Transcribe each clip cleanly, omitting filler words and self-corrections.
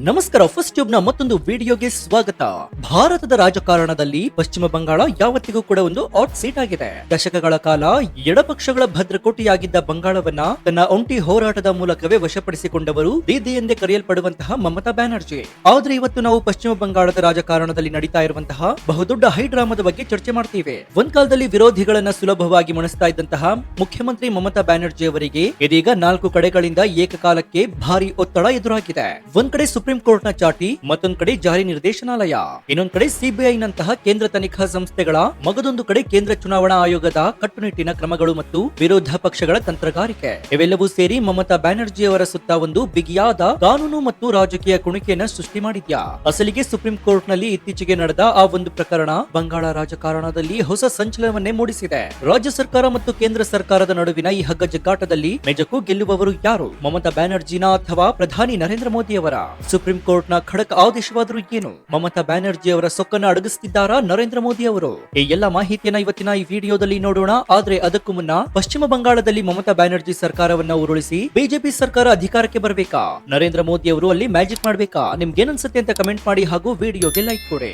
ನಮಸ್ಕಾರ. First tube ನ ಮತ್ತೊಂದು ವಿಡಿಯೋಗೆ ಸ್ವಾಗತ. ಭಾರತದ ರಾಜಕಾರಣದಲ್ಲಿ ಪಶ್ಚಿಮ ಬಂಗಾಳ ಯಾವತ್ತಿಗೂ ಕೂಡ ಒಂದು ಹಾಟ್ ಸೀಟ್ ಆಗಿದೆ. ದಶಕಗಳ ಕಾಲ ಎಡಪಕ್ಷಗಳ ಭದ್ರಕೋಟೆಯಾಗಿದ್ದ ಬಂಗಾಳವನ್ನ ತನ್ನ ಒಂಟಿ ಹೋರಾಟದ ಮೂಲಕವೇ ವಶಪಡಿಸಿಕೊಂಡವರು ದೀದಿ ಎಂದೇ ಕರೆಯಲ್ಪಡುವಂತಹ ಮಮತಾ ಬ್ಯಾನರ್ಜಿ. ಆದ್ರೆ ಇವತ್ತು ನಾವು ಪಶ್ಚಿಮ ಬಂಗಾಳದ ರಾಜಕಾರಣದಲ್ಲಿ ನಡೀತಾ ಇರುವಂತಹ ಬಹುದೊಡ್ಡ ಹೈಡ್ರಾಮದ ಬಗ್ಗೆ ಚರ್ಚೆ ಮಾಡ್ತೀವಿ. ಒಂದ್ ಕಾಲದಲ್ಲಿ ವಿರೋಧಿಗಳನ್ನ ಸುಲಭವಾಗಿ ಮಣಿಸ್ತಾ ಇದ್ದಂತಹ ಮುಖ್ಯಮಂತ್ರಿ ಮಮತಾ ಬ್ಯಾನರ್ಜಿ ಅವರಿಗೆ ಇದೀಗ 4 ಕಡೆಗಳಿಂದ ಏಕಕಾಲಕ್ಕೆ ಭಾರಿ ಒತ್ತಡ ಎದುರಾಗಿದೆ. ಒಂದ್ ಕಡೆ ಸುಪ್ರೀಂ ಕೋರ್ಟ್ ನ ಚಾಟಿ, ಮತ್ತೊಂದು ಕಡೆ ಜಾರಿ ನಿರ್ದೇಶನಾಲಯ, ಇನ್ನೊಂದು ಕಡೆ ಸಿಬಿಐ ನಂತಹ ಕೇಂದ್ರ ತನಿಖಾ ಸಂಸ್ಥೆಗಳ, ಮಗದೊಂದು ಕಡೆ ಕೇಂದ್ರ ಚುನಾವಣಾ ಆಯೋಗದ ಕಟ್ಟುನಿಟ್ಟಿನ ಕ್ರಮಗಳು ಮತ್ತು ವಿರೋಧ ಪಕ್ಷಗಳ ತಂತ್ರಗಾರಿಕೆ. ಇವೆಲ್ಲವೂ ಸೇರಿ ಮಮತಾ ಬ್ಯಾನರ್ಜಿ ಅವರ ಸುತ್ತ ಒಂದು ಬಿಗಿಯಾದ ಕಾನೂನು ಮತ್ತು ರಾಜಕೀಯ ಕುಣಿಕೆಯನ್ನ ಸೃಷ್ಟಿ ಮಾಡಿದ್ಯಾ. ಅಸಲಿಗೆ ಸುಪ್ರೀಂ ಕೋರ್ಟ್ ನಲ್ಲಿ ಇತ್ತೀಚೆಗೆ ನಡೆದ ಆ ಒಂದು ಪ್ರಕರಣ ಬಂಗಾಳ ರಾಜಕಾರಣದಲ್ಲಿ ಹೊಸ ಸಂಚಲನವನ್ನೇ ಮೂಡಿಸಿದೆ. ರಾಜ್ಯ ಸರ್ಕಾರ ಮತ್ತು ಕೇಂದ್ರ ಸರ್ಕಾರದ ನಡುವಿನ ಈ ಹಗ್ಗ ಜಗ್ಗಾಟದಲ್ಲಿ ನಿಜಕ್ಕೂ ಗೆಲ್ಲುವವರು ಯಾರು? ಮಮತಾ ಬ್ಯಾನರ್ಜಿನ ಅಥವಾ ಪ್ರಧಾನಿ ನರೇಂದ್ರ ಮೋದಿ ಅವರ? ಸುಪ್ರೀಂ ಕೋರ್ಟ್ ನ ಖಡಕ್ ಆದೇಶವಾದರೂ ಏನು? ಮಮತಾ ಬ್ಯಾನರ್ಜಿ ಅವರ ಸೊಕ್ಕನ್ನು ಅಡಗಿಸುತ್ತಿದ್ದಾರಾ ನರೇಂದ್ರ ಮೋದಿ ಅವರು? ಈ ಎಲ್ಲ ಮಾಹಿತಿಯನ್ನ ಇವತ್ತಿನ ಈ ವಿಡಿಯೋದಲ್ಲಿ ನೋಡೋಣ. ಆದ್ರೆ ಅದಕ್ಕೂ ಮುನ್ನ ಪಶ್ಚಿಮ ಬಂಗಾಳದಲ್ಲಿ ಮಮತಾ ಬ್ಯಾನರ್ಜಿ ಸರ್ಕಾರವನ್ನ ಉರುಳಿಸಿ ಬಿಜೆಪಿ ಸರ್ಕಾರ ಅಧಿಕಾರಕ್ಕೆ ಬರಬೇಕಾ? ನರೇಂದ್ರ ಮೋದಿ ಅವರು ಅಲ್ಲಿ ಮ್ಯಾಜಿಕ್ ಮಾಡ್ಬೇಕಾ? ನಿಮ್ಗೆ ಏನನ್ಸುತ್ತೆ ಅಂತ ಕಮೆಂಟ್ ಮಾಡಿ ಹಾಗೂ ವಿಡಿಯೋಗೆ ಲೈಕ್ ಕೊಡಿ.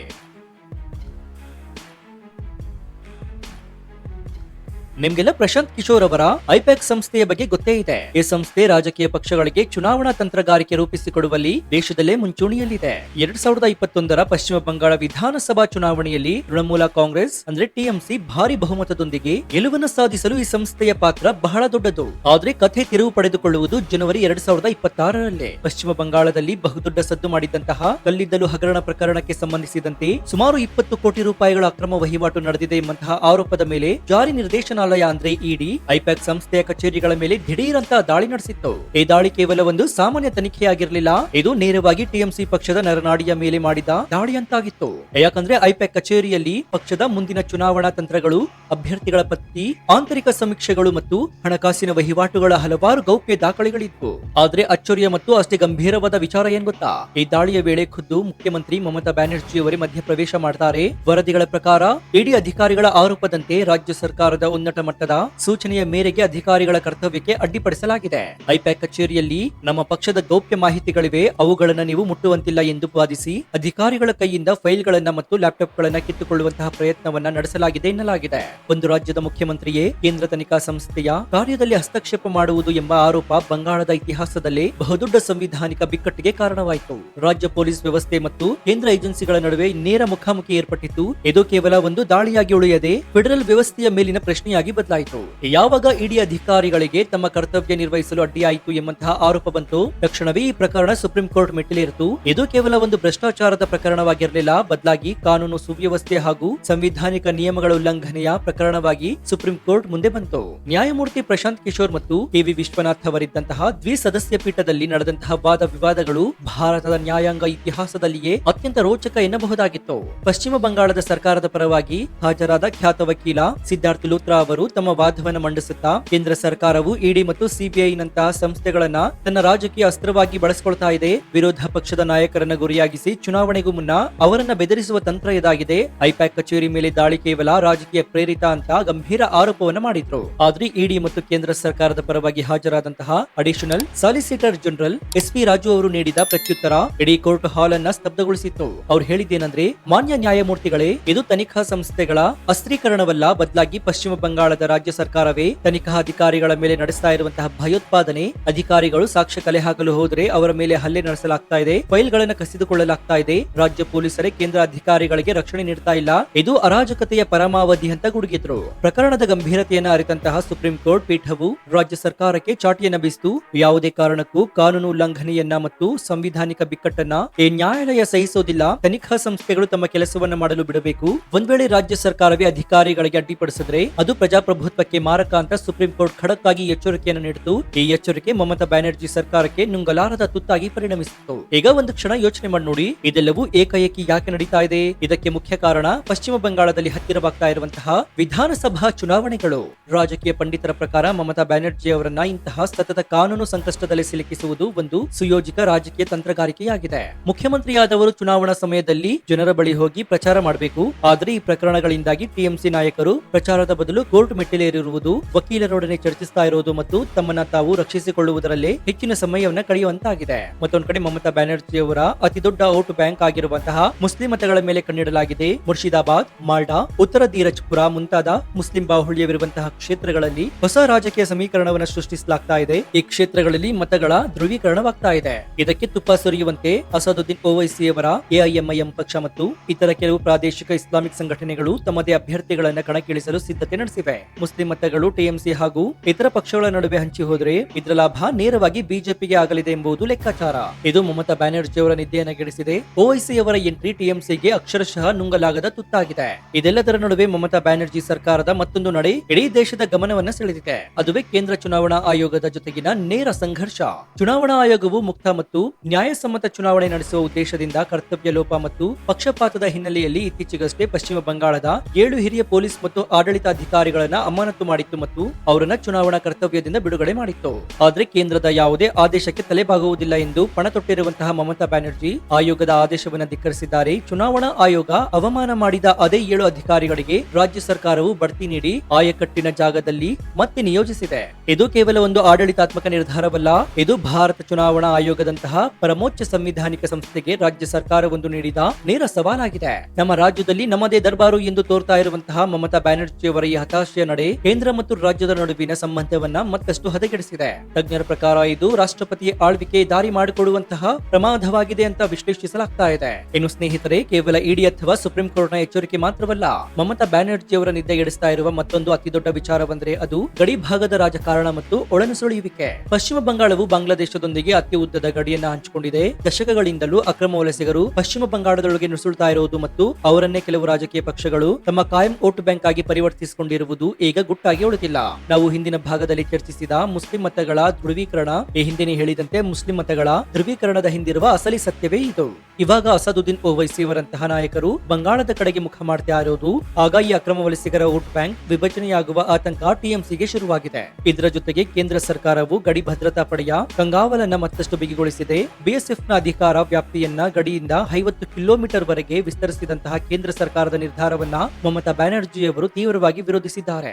ನಿಮ್ಗೆಲ್ಲ ಪ್ರಶಾಂತ್ ಕಿಶೋರ್ ಅವರ ಐಪ್ಯಾಕ್ ಸಂಸ್ಥೆಯ ಬಗ್ಗೆ ಗೊತ್ತೇ ಇದೆ. ಈ ಸಂಸ್ಥೆ ರಾಜಕೀಯ ಪಕ್ಷಗಳಿಗೆ ಚುನಾವಣಾ ತಂತ್ರಗಾರಿಕೆ ರೂಪಿಸಿಕೊಡುವಲ್ಲಿ ದೇಶದಲ್ಲೇ ಮುಂಚೂಣಿಯಲ್ಲಿದೆ. 2021ರ ಪಶ್ಚಿಮ ಬಂಗಾಳ ವಿಧಾನಸಭಾ ಚುನಾವಣೆಯಲ್ಲಿ ತೃಣಮೂಲ ಕಾಂಗ್ರೆಸ್ ಅಂದ್ರೆ ಟಿಎಂಸಿ ಭಾರಿ ಬಹುಮತದೊಂದಿಗೆ ಗೆಲುವನ್ನು ಸಾಧಿಸಲು ಈ ಸಂಸ್ಥೆಯ ಪಾತ್ರ ಬಹಳ ದೊಡ್ಡದು. ಆದ್ರೆ ಕಥೆ ತಿರುವು ಪಡೆದುಕೊಳ್ಳುವುದು ಜನವರಿ 2026ರಲ್ಲಿ. ಪಶ್ಚಿಮ ಬಂಗಾಳದಲ್ಲಿ ಬಹುದೊಡ್ಡ ಸದ್ದು ಮಾಡಿದಂತಹ ಕಲ್ಲಿದ್ದಲು ಹಗರಣ ಪ್ರಕರಣಕ್ಕೆ ಸಂಬಂಧಿಸಿದಂತೆ ಸುಮಾರು 20 ಕೋಟಿ ರೂಪಾಯಿಗಳ ಅಕ್ರಮ ವಹಿವಾಟು ನಡೆದಿದೆ ಎಂಬಂತಹ ಆರೋಪದ ಮೇಲೆ ಜಾರಿ ನಿರ್ದೇಶನಾಲಯ ಅಂದ್ರೆ ಇಡಿ ಐಪ್ಯಾಕ್ ಸಂಸ್ಥೆಯ ಕಚೇರಿಗಳ ಮೇಲೆ ದಿಢೀರ್ ಅಂತ ದಾಳಿ ನಡೆಸಿತ್ತು. ಈ ದಾಳಿ ಕೇವಲ ಒಂದು ಸಾಮಾನ್ಯ ತನಿಖೆಯಾಗಿರಲಿಲ್ಲ, ಇದು ನೇರವಾಗಿ ಟಿಎಂಸಿ ಪಕ್ಷದ ನರನಾಡಿಯ ಮೇಲೆ ಮಾಡಿದ ದಾಳಿ ಅಂತಾಗಿತ್ತು. ಯಾಕಂದ್ರೆ ಐಪ್ಯಾಕ್ ಕಚೇರಿಯಲ್ಲಿ ಪಕ್ಷದ ಮುಂದಿನ ಚುನಾವಣಾ ತಂತ್ರಗಳು, ಅಭ್ಯರ್ಥಿಗಳ ಪಟ್ಟಿ, ಆಂತರಿಕ ಸಮೀಕ್ಷೆಗಳು ಮತ್ತು ಹಣಕಾಸಿನ ವಹಿವಾಟುಗಳ ಹಲವಾರು ಗೌಪ್ಯ ದಾಖಲೆಗಳಿತ್ತು. ಆದ್ರೆ ಅಚ್ಚರಿಯ ಮತ್ತು ಅಷ್ಟೇ ಗಂಭೀರವಾದ ವಿಚಾರ ಏನ್ ಗೊತ್ತಾ? ಈ ದಾಳಿಯ ವೇಳೆ ಖುದ್ದು ಮುಖ್ಯಮಂತ್ರಿ ಮಮತಾ ಬ್ಯಾನರ್ಜಿ ಅವರೇ ಮಧ್ಯಪ್ರವೇಶ ಮಾಡ್ತಾರೆ. ವರದಿಗಳ ಪ್ರಕಾರ ಇಡಿ ಅಧಿಕಾರಿಗಳ ಆರೋಪದಂತೆ ರಾಜ್ಯ ಸರ್ಕಾರದ ಉನ್ನತ ಮಟ್ಟದ ಸೂಚನೆಯ ಮೇರೆಗೆ ಅಧಿಕಾರಿಗಳ ಕರ್ತವ್ಯಕ್ಕೆ ಅಡ್ಡಿಪಡಿಸಲಾಗಿದೆ. ಐಪ್ಯಾಕ್ ಕಚೇರಿಯಲ್ಲಿ ನಮ್ಮ ಪಕ್ಷದ ಗೌಪ್ಯ ಮಾಹಿತಿಗಳಿವೆ, ಅವುಗಳನ್ನ ನೀವು ಮುಟ್ಟುವಂತಿಲ್ಲ ಎಂದು ವಾದಿಸಿ ಅಧಿಕಾರಿಗಳ ಕೈಯಿಂದ ಫೈಲ್ಗಳನ್ನ ಮತ್ತು ಲ್ಯಾಪ್ಟಾಪ್ಗಳನ್ನ ಕಿತ್ತುಕೊಳ್ಳುವಂತಹ ಪ್ರಯತ್ನವನ್ನ ನಡೆಸಲಾಗಿದೆ ಎನ್ನಲಾಗಿದೆ. ಒಂದು ರಾಜ್ಯದ ಮುಖ್ಯಮಂತ್ರಿಯೇ ಕೇಂದ್ರ ತನಿಖಾ ಸಂಸ್ಥೆಯ ಕಾರ್ಯದಲ್ಲಿ ಹಸ್ತಕ್ಷೇಪ ಮಾಡುವುದು ಎಂಬ ಆರೋಪ ಬಂಗಾಳದ ಇತಿಹಾಸದಲ್ಲೇ ಬಹುದೊಡ್ಡ ಸಂವಿಧಾನಿಕ ಬಿಕ್ಕಟ್ಟಿಗೆ ಕಾರಣವಾಯಿತು. ರಾಜ್ಯ ಪೊಲೀಸ್ ವ್ಯವಸ್ಥೆ ಮತ್ತು ಕೇಂದ್ರ ಏಜೆನ್ಸಿಗಳ ನಡುವೆ ನೇರ ಮುಖಾಮುಖಿ ಏರ್ಪಟ್ಟಿತ್ತು. ಇದು ಕೇವಲ ಒಂದು ದಾಳಿಯಾಗಿ ಉಳಿಯದೆ ಫೆಡರಲ್ ವ್ಯವಸ್ಥೆಯ ಮೇಲಿನ ಪ್ರಶ್ನೆಯಾಗಿ ಬದಲಾಯಿತು. ಯಾವಾಗ ಇಡಿ ಅಧಿಕಾರಿಗಳಿಗೆ ತಮ್ಮ ಕರ್ತವ್ಯ ನಿರ್ವಹಿಸಲು ಅಡ್ಡಿಯಾಯಿತು ಎಂಬಂತಹ ಆರೋಪ ಬಂತು, ತಕ್ಷಣವೇ ಈ ಪ್ರಕರಣ ಸುಪ್ರೀಂ ಕೋರ್ಟ್ ಮೆಟ್ಟಿಲೇರಿತು. ಇದು ಕೇವಲ ಒಂದು ಭ್ರಷ್ಟಾಚಾರದ ಪ್ರಕರಣವಾಗಿರಲಿಲ್ಲ, ಬದಲಾಗಿ ಕಾನೂನು ಸುವ್ಯವಸ್ಥೆ ಹಾಗೂ ಸಂವಿಧಾನಿಕ ನಿಯಮಗಳ ಉಲ್ಲಂಘನೆಯ ಪ್ರಕರಣವಾಗಿ ಸುಪ್ರೀಂ ಕೋರ್ಟ್ ಮುಂದೆ ಬಂತು. ನ್ಯಾಯಮೂರ್ತಿ ಪ್ರಶಾಂತ್ ಕಿಶೋರ್ ಮತ್ತು ಕೆವಿ ವಿಶ್ವನಾಥ್ ಅವರಿದ್ದಂತಹ ದ್ವಿಸದಸ್ಯ ಪೀಠದಲ್ಲಿ ನಡೆದಂತಹ ವಾದ ವಿವಾದಗಳು ಭಾರತದ ನ್ಯಾಯಾಂಗ ಇತಿಹಾಸದಲ್ಲಿಯೇ ಅತ್ಯಂತ ರೋಚಕ ಎನ್ನಬಹುದಾಗಿತ್ತು. ಪಶ್ಚಿಮ ಬಂಗಾಳದ ಸರ್ಕಾರದ ಪರವಾಗಿ ಹಾಜರಾದ ಖ್ಯಾತ ವಕೀಲ ಸಿದ್ಧಾರ್ಥ್ ಲೂಥ್ರಾ ಅವರು ತಮ್ಮ ವಾದವನ್ನು ಮಂಡಿಸುತ್ತಾ ಕೇಂದ್ರ ಸರ್ಕಾರವು ಇಡಿ ಮತ್ತು ಸಿಬಿಐ ನಂತಹ ಸಂಸ್ಥೆಗಳನ್ನ ತನ್ನ ರಾಜಕೀಯ ಅಸ್ತ್ರವಾಗಿ ಬಳಸಿಕೊಳ್ತಾ ಇದೆ, ವಿರೋಧ ಪಕ್ಷದ ನಾಯಕರನ್ನ ಗುರಿಯಾಗಿಸಿ ಚುನಾವಣೆಗೂ ಮುನ್ನ ಅವರನ್ನ ಬೆದರಿಸುವ ತಂತ್ರ ಇದಾಗಿದೆ, ಐಪ್ಯಾಕ್ ಕಚೇರಿ ಮೇಲೆ ದಾಳಿ ಕೇವಲ ರಾಜಕೀಯ ಪ್ರೇರಿತ ಅಂತ ಗಂಭೀರ ಆರೋಪವನ್ನು ಮಾಡಿದ್ರು. ಆದ್ರೆ ಇಡಿ ಮತ್ತು ಕೇಂದ್ರ ಸರ್ಕಾರದ ಪರವಾಗಿ ಹಾಜರಾದಂತಹ additional solicitor general S P. Raju ಅವರು ನೀಡಿದ ಪ್ರತ್ಯುತ್ತರ ಇಡೀ ಕೋರ್ಟ್ ಹಾಲ್ ಅನ್ನ ಸ್ತಬ್ಧಗೊಳಿಸಿತ್ತು. ಅವ್ರು ಹೇಳಿದ್ದೇನೆಂದ್ರೆ, ಮಾನ್ಯ ನ್ಯಾಯಮೂರ್ತಿಗಳೇ, ಇದು ತನಿಖಾ ಸಂಸ್ಥೆಗಳ ಅಸ್ತ್ರೀಕರಣವಲ್ಲ, ಬದಲಾಗಿ ಪಶ್ಚಿಮ ಬಂಗಾಳದ ರಾಜ್ಯ ಸರ್ಕಾರವೇ ತನಿಖಾ ಅಧಿಕಾರಿಗಳ ಮೇಲೆ ನಡೆಸ್ತಾ ಇರುವಂತಹ ಭಯೋತ್ಪಾದನೆ. ಅಧಿಕಾರಿಗಳು ಸಾಕ್ಷ್ಯ ಕಲೆ ಹಾಕಲು ಹೋದ್ರೆ ಅವರ ಮೇಲೆ ಹಲ್ಲೆ ನಡೆಸಲಾಗ್ತಾ ಇದೆ, ಫೈಲ್ಗಳನ್ನು ಕಸಿದುಕೊಳ್ಳಲಾಗ್ತಾ ಇದೆ, ರಾಜ್ಯ ಪೊಲೀಸರೇ ಕೇಂದ್ರ ಅಧಿಕಾರಿಗಳಿಗೆ ರಕ್ಷಣೆ ನೀಡ್ತಾ ಇಲ್ಲ, ಇದು ಅರಾಜಕತೆಯ ಪರಮಾವಧಿ ಅಂತ ಗುಡುಗಿದ್ರು. ಪ್ರಕರಣದ ಗಂಭೀರತೆಯನ್ನ ಅರಿತಂತಹ ಸುಪ್ರೀಂ ಕೋರ್ಟ್ ಪೀಠವು ರಾಜ್ಯ ಸರ್ಕಾರಕ್ಕೆ ಚಾಟಿಯನ್ನ ಬೀಸಿತು. ಯಾವುದೇ ಕಾರಣಕ್ಕೂ ಕಾನೂನು ಉಲ್ಲಂಘನೆಯನ್ನ ಮತ್ತು ಸಂವಿಧಾನಿಕ ಬಿಕ್ಕಟ್ಟನ್ನ ಈ ನ್ಯಾಯಾಲಯ ಸಹಿಸೋದಿಲ್ಲ. ತನಿಖಾ ಸಂಸ್ಥೆಗಳು ತಮ್ಮ ಕೆಲಸವನ್ನ ಮಾಡಲು ಬಿಡಬೇಕು. ಒಂದ್ ವೇಳೆ ರಾಜ್ಯ ಸರ್ಕಾರವೇ ಅಧಿಕಾರಿಗಳಿಗೆ ಅಡ್ಡಿಪಡಿಸಿದ್ರೆ ಅದು ಪ್ರಜಾಪ್ರಭುತ್ವಕ್ಕೆ ಮಾರಕ ಅಂತ ಸುಪ್ರೀಂ ಕೋರ್ಟ್ ಖಡಕ್ ಆಗಿ ಎಚ್ಚರಿಕೆಯನ್ನು ನೀಡಿತು. ಈ ಎಚ್ಚರಿಕೆ ಮಮತಾ ಬ್ಯಾನರ್ಜಿ ಸರ್ಕಾರಕ್ಕೆ ನುಂಗಲಾರದ ತುತ್ತಾಗಿ ಪರಿಣಮಿಸಿತು. ಈಗ ಒಂದು ಕ್ಷಣ ಯೋಚನೆ ಮಾಡಿ ನೋಡಿ, ಇದೆಲ್ಲವೂ ಏಕಾಏಕಿ ಯಾಕೆ ನಡೀತಾ ಇದೆ? ಇದಕ್ಕೆ ಮುಖ್ಯ ಕಾರಣ ಪಶ್ಚಿಮ ಬಂಗಾಳದಲ್ಲಿ ಹತ್ತಿರವಾಗ್ತಾ ಇರುವಂತಹ ವಿಧಾನಸಭಾ ಚುನಾವಣೆಗಳು. ರಾಜಕೀಯ ಪಂಡಿತರ ಪ್ರಕಾರ ಮಮತಾ ಬ್ಯಾನರ್ಜಿ ಅವರನ್ನ ಇಂತಹ ಸತತ ಕಾನೂನು ಸಂಕಷ್ಟದಲ್ಲಿ ಸಿಲುಕಿಸುವುದು ಒಂದು ಸುಯೋಜಿತ ರಾಜಕೀಯ ತಂತ್ರಗಾರಿಕೆಯಾಗಿದೆ. ಮುಖ್ಯಮಂತ್ರಿಯಾದವರು ಚುನಾವಣಾ ಸಮಯದಲ್ಲಿ ಜನರ ಬಳಿ ಹೋಗಿ ಪ್ರಚಾರ ಮಾಡಬೇಕು. ಆದ್ರೆ ಈ ಪ್ರಕರಣಗಳಿಂದಾಗಿ ಟಿಎಂಸಿ ನಾಯಕರು ಪ್ರಚಾರದ ಬದಲು ಕೋರ್ಟ್ ಮೆಟ್ಟಿಲೇರಿರುವುದು, ವಕೀಲರೊಡನೆ ಚರ್ಚಿಸ್ತಾ ಇರುವುದು ಮತ್ತು ತಮ್ಮನ್ನ ತಾವು ರಕ್ಷಿಸಿಕೊಳ್ಳುವುದರಲ್ಲೇ ಹೆಚ್ಚಿನ ಸಮಯವನ್ನ ಕಳೆಯುವಂತಾಗಿದೆ. ಮತ್ತೊಂದು ಕಡೆ ಮಮತಾ ಬ್ಯಾನರ್ಜಿ ಅವರ ಅತಿ ದೊಡ್ಡ ವೋಟ್ ಬ್ಯಾಂಕ್ ಆಗಿರುವಂತಹ ಮುಸ್ಲಿಂ ಮತಗಳ ಮೇಲೆ ಕಣ್ಣಿಡಲಾಗಿದೆ. ಮುರ್ಷಿದಾಬಾದ್, ಮಾಲ್ಡಾ, ಉತ್ತರ ದೀರಜ್ಪುರ ಮುಂತಾದ ಮುಸ್ಲಿಂ ಬಾಹುಳ್ಯವಿರುವಂತಹ ಕ್ಷೇತ್ರಗಳಲ್ಲಿ ಹೊಸ ರಾಜಕೀಯ ಸಮೀಕರಣವನ್ನು ಸೃಷ್ಟಿಸಲಾಗ್ತಾ ಇದೆ. ಈ ಕ್ಷೇತ್ರಗಳಲ್ಲಿ ಮತಗಳ ಧ್ರುವೀಕರಣವಾಗ್ತಾ ಇದೆ. ಇದಕ್ಕೆ ತುಪ್ಪ ಸುರಿಯುವಂತೆ ಅಸಾದುದ್ದೀನ್ ಓವೈಸಿ ಅವರ ಎಐಎಂಐಎಂ ಪಕ್ಷ ಮತ್ತು ಇತರ ಕೆಲವು ಪ್ರಾದೇಶಿಕ ಇಸ್ಲಾಮಿಕ್ ಸಂಘಟನೆಗಳು ತಮ್ಮದೇ ಅಭ್ಯರ್ಥಿಗಳನ್ನ ಕಣಕ್ಕಿಳಿಸಲು ಸಿದ್ಧತೆ ನಡೆಸಿವೆ. ಮುಸ್ಲಿಂ ಮತಗಳು ಟಿಎಂಸಿ ಹಾಗೂ ಇತರ ಪಕ್ಷಗಳ ನಡುವೆ ಹಂಚಿ ಹೋದರೆ ಇದರ ಲಾಭ ನೇರವಾಗಿ ಬಿಜೆಪಿಗೆ ಆಗಲಿದೆ ಎಂಬುದು ಲೆಕ್ಕಾಚಾರ. ಇದು ಮಮತಾ ಬ್ಯಾನರ್ಜಿ ಅವರ ನಿದ್ದೆಯನ್ನು ಗೆಡಿಸಿದೆ. ಓವೈಸಿ ಅವರ ಎಂಟ್ರಿ ಟಿಎಂಸಿಗೆ ಅಕ್ಷರಶಃ ನುಂಗಲಾಗದ ತುತ್ತಾಗಿದೆ. ಇದೆಲ್ಲದರ ನಡುವೆ ಮಮತಾ ಬ್ಯಾನರ್ಜಿ ಸರ್ಕಾರದ ಮತ್ತೊಂದು ನಡೆ ಇಡೀ ದೇಶದ ಗಮನವನ್ನ ಸೆಳೆದಿದೆ. ಅದುವೇ ಕೇಂದ್ರ ಚುನಾವಣಾ ಆಯೋಗದ ಜೊತೆಗಿನ ನೇರ ಸಂಘರ್ಷ. ಚುನಾವಣಾ ಆಯೋಗವು ಮುಕ್ತ ಮತ್ತು ನ್ಯಾಯಸಮ್ಮತ ಚುನಾವಣೆ ನಡೆಸುವ ಉದ್ದೇಶದಿಂದ ಕರ್ತವ್ಯ ಲೋಪ ಮತ್ತು ಪಕ್ಷಪಾತದ ಹಿನ್ನೆಲೆಯಲ್ಲಿ ಇತ್ತೀಚೆಗಷ್ಟೇ ಪಶ್ಚಿಮ ಬಂಗಾಳದ 7 ಹಿರಿಯ ಪೊಲೀಸ್ ಮತ್ತು ಆಡಳಿತಾಧಿಕಾರಿಗಳನ್ನ ಅಮಾನತು ಮಾಡಿತ್ತು ಮತ್ತು ಅವರನ್ನ ಚುನಾವಣಾ ಕರ್ತವ್ಯದಿಂದ ಬಿಡುಗಡೆ ಮಾಡಿತ್ತು. ಆದ್ರೆ ಕೇಂದ್ರದ ಯಾವುದೇ ಆದೇಶಕ್ಕೆ ತಲೆಬಾಗುವುದಿಲ್ಲ ಎಂದು ಪಣ ತೊಟ್ಟಿರುವಂತಹ ಮಮತಾ ಬ್ಯಾನರ್ಜಿ ಆಯೋಗದ ಆದೇಶವನ್ನು ಧಿಕ್ಕರಿಸಿದ್ದಾರೆ. ಚುನಾವಣಾ ಆಯೋಗ ಅವಮಾನ ಮಾಡಿದ ಅದೇ 7 ಅಧಿಕಾರಿಗಳಿಗೆ ರಾಜ್ಯ ಸರ್ಕಾರವು ಬಡ್ತಿ ನೀಡಿ ಆಯಕಟ್ಟಿನ ಜಾಗದಲ್ಲಿ ಮತ್ತೆ ನಿಯೋಜಿಸಿದೆ. ಇದು ಕೇವಲ ಒಂದು ಆಡಳಿತಾತ್ಮಕ ನಿರ್ಧಾರವಲ್ಲ, ಇದು ಭಾರತ ಚುನಾವಣಾ ಆಯೋಗದಂತಹ ಪರಮೋಚ್ಚ ಸಂವಿಧಾನಿಕ ಸಂಸ್ಥೆಗೆ ರಾಜ್ಯ ಸರ್ಕಾರವೊಂದು ನೀಡಿದ ನೇರ ಸವಾಲಾಗಿದೆ. ನಮ್ಮ ರಾಜ್ಯದಲ್ಲಿ ನಮ್ಮದೇ ದರ್ಬಾರು ಎಂದು ತೋರ್ತಾ ಇರುವಂತಹ ಮಮತಾ ಬ್ಯಾನರ್ಜಿ ಅವರ ಈ ಹತಾಶೆಯ ನಡೆ ಕೇಂದ್ರ ಮತ್ತು ರಾಜ್ಯದ ನಡುವಿನ ಸಂಬಂಧವನ್ನ ಮತ್ತಷ್ಟು ಹದಗೆಡಿಸಿದೆ. ತಜ್ಞರ ಪ್ರಕಾರ ಇದು ರಾಷ್ಟ್ರಪತಿ ಆಳ್ವಿಕೆ ದಾರಿ ಮಾಡಿಕೊಡುವಂತಹ ಪ್ರಮಾದವಾಗಿದೆ ಅಂತ ವಿಶ್ಲೇಷಿಸಲಾಗ್ತಾ ಇದೆ. ಇನ್ನು ಸ್ನೇಹಿತರೆ, ಕೇವಲ ಇಡಿ ಅಥವಾ ಸುಪ್ರೀಂ ಕೋರ್ಟ್ನ ಎಚ್ಚರಿಕೆ ಮಾತ್ರವಲ್ಲ, ಮಮತಾ ಬ್ಯಾನರ್ಜಿ ಅವರ ನಿದ್ದೆಗೆಡಿಸ್ತಾ ಇರುವ ಮತ್ತೊಂದು ಅತಿದೊಡ್ಡ ವಿಚಾರವೆಂದರೆ ಅದು ಗಡಿ ಭಾಗದ ರಾಜಕಾರಣ ಮತ್ತು ಒಳನುಸುಳಿಯುವಿಕೆ. ಪಶ್ಚಿಮ ಬಂಗಾಳವು ಬಾಂಗ್ಲಾದೇಶದೊಂದಿಗೆ ಅತಿ ಉದ್ದದ ಗಡಿಯನ್ನ ಹಂಚಿಕೊಂಡಿದೆ. ದಶಕಗಳಿಂದಲೂ ಅಕ್ರಮ ವಲಸಿಗರು ಪಶ್ಚಿಮ ಬಂಗಾಳದೊಳಗೆ ನುಸುಳ್ತಾ ಇರುವುದು ಮತ್ತು ಅವರನ್ನೇ ಕೆಲವು ರಾಜಕೀಯ ಪಕ್ಷಗಳು ತಮ್ಮ ಕಾಯಂ ವೋಟ್ ಬ್ಯಾಂಕ್ ಆಗಿ ಪರಿವರ್ತಿಸಿಕೊಂಡಿರುವುದು ಈಗ ಗುಟ್ಟಾಗಿ ಉಳಿದಿಲ್ಲ. ನಾವು ಹಿಂದಿನ ಭಾಗದಲ್ಲಿ ಚರ್ಚಿಸಿದ ಮುಸ್ಲಿಂ ಮತಗಳ ಧ್ರುವೀಕರಣ, ಈ ಹಿಂದಿನ ಹೇಳಿದಂತೆ ಮುಸ್ಲಿಂ ಮತಗಳ ಧ್ರುವೀಕರಣದ ಹಿಂದಿರುವ ಅಸಲಿ ಸತ್ಯವೇ ಇದು. ಇವಾಗ ಅಸಾದುದ್ದೀನ್ ಓವೈಸಿ ಅವರಂತಹ ನಾಯಕರು ಬಂಗಾಳದ ಕಡೆಗೆ ಮುಖ ಮಾಡ್ತಾ ಇರೋದು, ಆಗ ಈ ಅಕ್ರಮ ವಲಸಿಗರ ವೋಟ್ ಬ್ಯಾಂಕ್ ವಿಭಜನೆಯಾಗುವ ಆತಂಕ ಟಿಎಂಸಿಗೆ ಶುರುವಾಗಿದೆ. ಇದರ ಜೊತೆಗೆ ಕೇಂದ್ರ ಸರ್ಕಾರವು ಗಡಿ ಭದ್ರತಾ ಪಡೆಯ ಕಂಗಾವಲನ್ನ ಮತ್ತಷ್ಟು ಬಿಗಿಗೊಳಿಸಿದೆ. ಬಿಎಸ್ಎಫ್ ನ ಅಧಿಕಾರ ವ್ಯಾಪ್ತಿಯನ್ನ ಗಡಿಯಿಂದ 50 ಕಿಲೋಮೀಟರ್ ವರೆಗೆ ವಿಸ್ತರಿಸಿದಂತಹ ಕೇಂದ್ರ ಸರ್ಕಾರದ ನಿರ್ಧಾರವನ್ನ ಮಮತಾ ಬ್ಯಾನರ್ಜಿ ಅವರು ತೀವ್ರವಾಗಿ ವಿರೋಧಿಸಿದ್ದಾರೆ.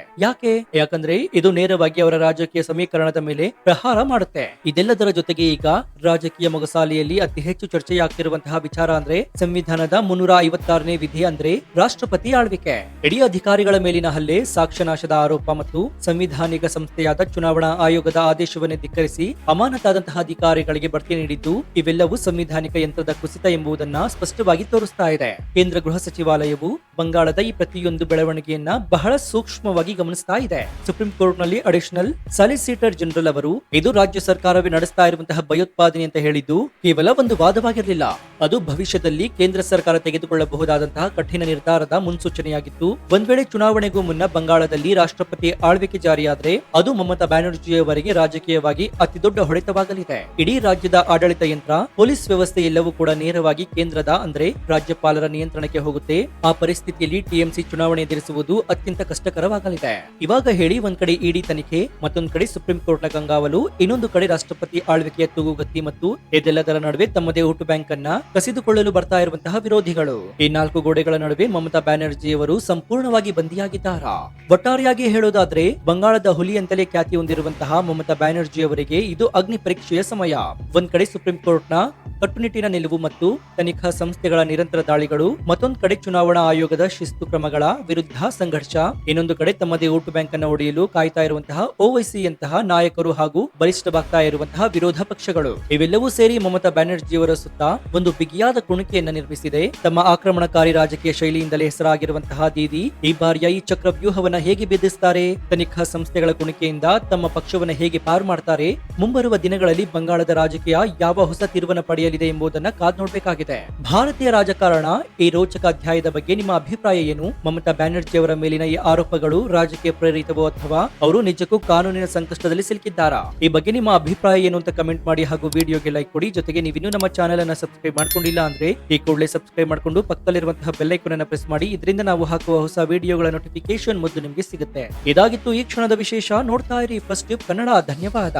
ಯಾಕಂದ್ರೆ ಇದು ನೇರವಾಗಿ ಅವರ ರಾಜಕೀಯ ಸಮೀಕರಣದ ಮೇಲೆ ಪ್ರಹಾರ ಮಾಡುತ್ತೆ. ಇದೆಲ್ಲದರ ಜೊತೆಗೆ ಈಗ ರಾಜಕೀಯ ಮೊಗಸಾಲೆಯಲ್ಲಿ ಅತಿ ಹೆಚ್ಚು ಚರ್ಚೆಯಾಗ್ತಿರುವಂತಹ ವಿಚಾರ ಅಂದ್ರೆ ಸಂವಿಧಾನದ 356ನೇ ವಿಧಿ ಅಂದ್ರೆ ರಾಷ್ಟ್ರಪತಿ ಆಳ್ವಿಕೆ. ಇಡೀ ಅಧಿಕಾರಿಗಳ ಮೇಲಿನ ಹಲ್ಲೆ, ಸಾಕ್ಷ್ಯನಾಶದ ಆರೋಪ ಮತ್ತು ಸಂವಿಧಾನಿಕ ಸಂಸ್ಥೆಯಾದ ಚುನಾವಣಾ ಆಯೋಗದ ಆದೇಶವನ್ನು ಧಿಕ್ಕರಿಸಿ ಅಮಾನತಾದಂತಹ ಅಧಿಕಾರಿಗಳಿಗೆ ಬಡ್ತಿ ನೀಡಿದ್ದು, ಇವೆಲ್ಲವೂ ಸಂವಿಧಾನಿಕ ಯಂತ್ರದ ಕುಸಿತ ಎಂಬುದನ್ನ ಸ್ಪಷ್ಟವಾಗಿ ತೋರಿಸ್ತಾ ಇದೆ. ಕೇಂದ್ರ ಗೃಹ ಸಚಿವಾಲಯವು ಬಂಗಾಳದ ಈ ಪ್ರತಿಯೊಂದು ಬೆಳವಣಿಗೆಯನ್ನ ಬಹಳ ಸೂಕ್ಷ್ಮವಾಗಿ ಗಮನಿಸ್ತಾ ಇದೆ. ಸುಪ್ರೀಂ ಕೋರ್ಟ್ ನಲ್ಲಿ ಅಡಿಷನಲ್ ಸಾಲಿಸಿಟರ್ ಜನರಲ್ ಅವರು ಇದು ರಾಜ್ಯ ಸರ್ಕಾರವೇ ನಡೆಸ್ತಾ ಇರುವಂತಹ ಭಯೋತ್ಪಾದನೆ ಅಂತ ಹೇಳಿದ್ದು ಕೇವಲ ಒಂದು ವಾದವಾಗಿರಲಿಲ್ಲ, ಅದು ಭವಿಷ್ಯದಲ್ಲಿ ಕೇಂದ್ರ ಸರ್ಕಾರ ತೆಗೆದುಕೊಳ್ಳಬಹುದಾದಂತಹ ಕಠಿಣ ನಿರ್ಧಾರದ ಮುನ್ಸೂಚನೆಯಾಗಿತ್ತು. ಒಂದ್ ವೇಳೆ ಚುನಾವಣೆಗೂ ಮುನ್ನ ಬಂಗಾಳದಲ್ಲಿ ರಾಷ್ಟ್ರಪತಿ ಆಳ್ವಿಕೆ ಜಾರಿಯಾದ್ರೆ ಅದು ಮಮತಾ ಬ್ಯಾನರ್ಜಿ ಅವರಿಗೆ ರಾಜಕೀಯವಾಗಿ ಅತಿ ದೊಡ್ಡ ಹೊಡೆತವಾಗಲಿದೆ. ಇಡೀ ರಾಜ್ಯದ ಆಡಳಿತ ಯಂತ್ರ, ಪೊಲೀಸ್ ವ್ಯವಸ್ಥೆ ಎಲ್ಲವೂ ಕೂಡ ನೇರವಾಗಿ ಕೇಂದ್ರದ ಅಂದ್ರೆ ರಾಜ್ಯಪಾಲರ ನಿಯಂತ್ರಣಕ್ಕೆ ಹೋಗುತ್ತೆ. ಆ ಪರಿಸ್ಥಿತಿಯಲ್ಲಿ ಟಿಎಂಸಿ ಚುನಾವಣೆ ಎದುರಿಸುವುದು ಅತ್ಯಂತ ಕಷ್ಟಕರವಾಗಲಿದೆ. ಇವಾಗ ಹೇಳಿ, ಒಂದ್ ಕಡೆ ಇಡಿ ತನಿಖೆ, ಮತ್ತೊಂದು ಕಡೆ ಸುಪ್ರೀಂ ಕೋರ್ಟ್ ನ ಕಂಗಾವಲು, ಇನ್ನೊಂದು ಕಡೆ ರಾಷ್ಟ್ರಪತಿ ಆಳ್ವಿಕೆಯ ತೂಗುಗತ್ತಿ ಮತ್ತು ಇದೆಲ್ಲದರ ನಡುವೆ ತಮ್ಮದೇ ವೋಟ್ ಬ್ಯಾಂಕ್ ಅನ್ನ ಕಸಿದುಕೊಳ್ಳಲು ಬರ್ತಾ ಇರುವಂತಹ ವಿರೋಧಿಗಳು. ಈ 4 ಗೋಡೆಗಳ ನಡುವೆ ಮಮತಾ ಬ್ಯಾನರ್ಜಿ ಅವರು ಸಂಪೂರ್ಣವಾಗಿ ಬಂದಿಯಾಗಿದ್ದಾರಾ? ಒಟ್ಟಾರೆಯಾಗಿ ಹೇಳೋದಾದ್ರೆ ಬಂಗಾಳದ ಹುಲಿ ಅಂತಲೇ ಖ್ಯಾತಿ ಹೊಂದಿರುವಂತಹ ಮಮತಾ ಬ್ಯಾನರ್ಜಿ ಅವರಿಗೆ ಇದು ಅಗ್ನಿ ಪರೀಕ್ಷೆಯ ಸಮಯ. ಒಂದ್ ಕಡೆ ಸುಪ್ರೀಂ ಕೋರ್ಟ್ ನ ಕಟ್ಟುನಿಟ್ಟಿನ ನಿಲುವು ಮತ್ತು ತನಿಖಾ ಸಂಸ್ಥೆಗಳ ನಿರಂತರ ದಾಳಿಗಳು, ಮತ್ತೊಂದು ಕಡೆ ಚುನಾವಣಾ ಆಯೋಗದ ಶಿಸ್ತು ಕ್ರಮಗಳ ವಿರುದ್ಧ ಸಂಘರ್ಷ, ಇನ್ನೊಂದು ಕಡೆ ತಮ್ಮದೇ ವೋಟ್ ಬ್ಯಾಂಕ್ ಅನ್ನು ಒಡೆಯಲು ಕಾಯ್ತಾ ಇರುವಂತಹ ಓವೈಸಿಯಂತಹ ನಾಯಕರು ಹಾಗೂ ಬಲಿಷ್ಠವಾಗ್ತಾ ಇರುವಂತಹ ವಿರೋಧ ಪಕ್ಷಗಳು. ಇವೆಲ್ಲವೂ ಸೇರಿ ಮಮತಾ ಬ್ಯಾನರ್ಜಿ ಅವರ ಸುತ್ತ ಒಂದು ಬಿಗಿಯಾದ ಕುಣಿಕೆಯನ್ನ ನಿರ್ಮಿಸಿದೆ. ತಮ್ಮ ಆಕ್ರಮಣಕಾರಿ ರಾಜಕೀಯ ಶೈಲಿಯಿಂದಲೇ ಹೆಸರಾಗಿರುವಂತಹ ದೀದಿ ಈ ಬಾರಿಯ ಈ ಚಕ್ರವ್ಯೂಹವನ್ನ ಹೇಗೆ ಬೆದರಿಸ್ತಾರೆ, ತನಿಖಾ ಸಂಸ್ಥೆಗಳ ಕುಣಿಕೆಯಿಂದ ತಮ್ಮ ಪಕ್ಷವನ್ನ ಹೇಗೆ ಪಾರು ಮಾಡ್ತಾರೆ, ಮುಂಬರುವ ದಿನಗಳಲ್ಲಿ ಬಂಗಾಳದ ರಾಜಕೀಯ ಯಾವ ಹೊಸ ತಿರುವನ್ನ ಪಡೆಯಲಿದೆ ಎಂಬುದನ್ನ ಕಾದ್ ನೋಡಬೇಕಾಗಿದೆ. ಭಾರತೀಯ ರಾಜಕಾರಣ ಈ ರೋಚಕ ಅಧ್ಯಾಯದ ಬಗ್ಗೆ ನಿಮ್ಮ ಅಭಿಪ್ರಾಯ ಏನು? ಮಮತಾ ಬ್ಯಾನರ್ಜಿ ಅವರ ಮೇಲಿನ ಈ ಆರೋಪಗಳು ರಾಜಕೀಯ ಪ್ರೇರಿತವೋ ಅಥವಾ ಅವರು ನಿಜಕ್ಕೂ ಕಾನೂನಿನ ಸಂಕಷ್ಟದಲ್ಲಿ ಸಿಲುಕಿದ್ದಾರಾ? ಈ ಬಗ್ಗೆ ನಿಮ್ಮ ಅಭಿಪ್ರಾಯ ಏನು ಅಂತ ಕಮೆಂಟ್ ಮಾಡಿ ಹಾಗೂ ವಿಡಿಯೋಗೆ ಲೈಕ್ ಕೊಡಿ. ಜೊತೆಗೆ ನೀವಿನ್ನೂ ನಮ್ಮ ಚಾನೆಲ್ ಅನ್ನ ಸಬ್ಸ್ಕ್ರೈಬ್ ಮಾಡ್ಕೊಂಡಿಲ್ಲ ಅಂದ್ರೆ ಈ ಕೂಡಲೇ ಸಬ್ಸ್ಕ್ರೈಬ್ ಮಾಡ್ಕೊಂಡು ಪಕ್ಕದಲ್ಲಿರುವಂತಹ ಬೆಲ್ ಐಕಾನ್ ಅನ್ನು ಪ್ರೆಸ್ ಮಾಡಿ. ಇದರಿಂದ ನಾವು ಹಾಕುವ ಹೊಸ ವಿಡಿಯೋಗಳ ನೋಟಿಫಿಕೇಶನ್ ಮೊದಲು ನಿಮಗೆ ಸಿಗುತ್ತೆ. ಇದಾಗಿತ್ತು ಈ ಕ್ಷಣದ ವಿಶೇಷ. ನೋಡ್ತಾ ಇರಿ ಫಸ್ಟ್ ಟಿಪ್ ಕನ್ನಡ. ಧನ್ಯವಾದ.